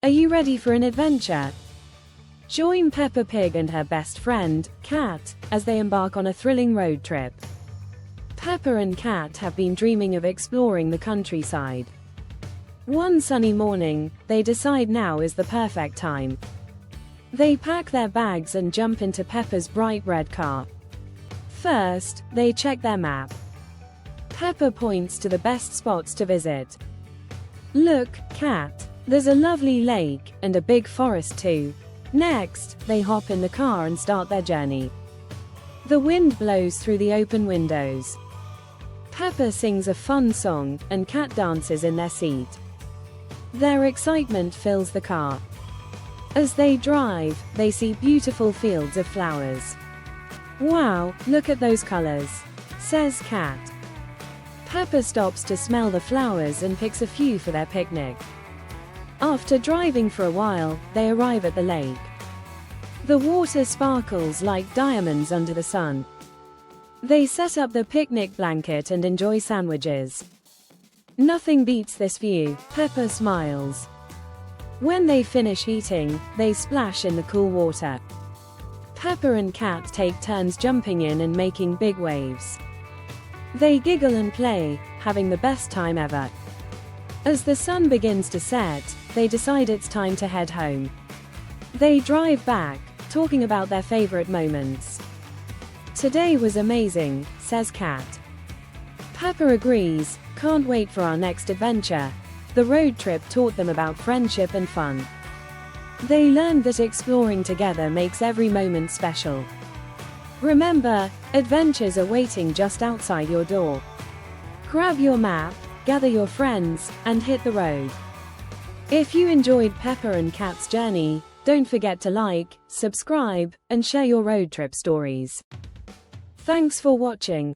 Are you ready for an adventure? Join Peppa Pig and her best friend, Cat, as they embark on a thrilling road trip. Peppa and Cat have been dreaming of exploring the countryside. One sunny morning, they decide now is the perfect time. They pack their bags and jump into Peppa's bright red car. First, they check their map. Peppa points to the best spots to visit. Look, Cat, there's a lovely lake, and a big forest too. Next, they hop in the car and start their journey. The wind blows through the open windows. Peppa sings a fun song, and Cat dances in their seat. Their excitement fills the car. As they drive, they see beautiful fields of flowers. Wow, look at those colors, says Cat. Peppa stops to smell the flowers and picks a few for their picnic. After driving for a while, they arrive at the lake. The water sparkles like diamonds under the sun. They set up the picnic blanket and enjoy sandwiches. Nothing beats this view, Peppa smiles. When they finish eating, they splash in the cool water. Peppa and Cat take turns jumping in and making big waves. They giggle and play, having the best time ever. As the sun begins to set, they decide it's time to head home. They drive back, talking about their favorite moments. Today was amazing, says Cat. Peppa agrees, can't wait for our next adventure. The road trip taught them about friendship and fun. They learned that exploring together makes every moment special. Remember, adventures are waiting just outside your door. Grab your map, gather your friends, and hit the road. If you enjoyed Peppa and Cat's journey, don't forget to like, subscribe, and share your road trip stories. Thanks for watching.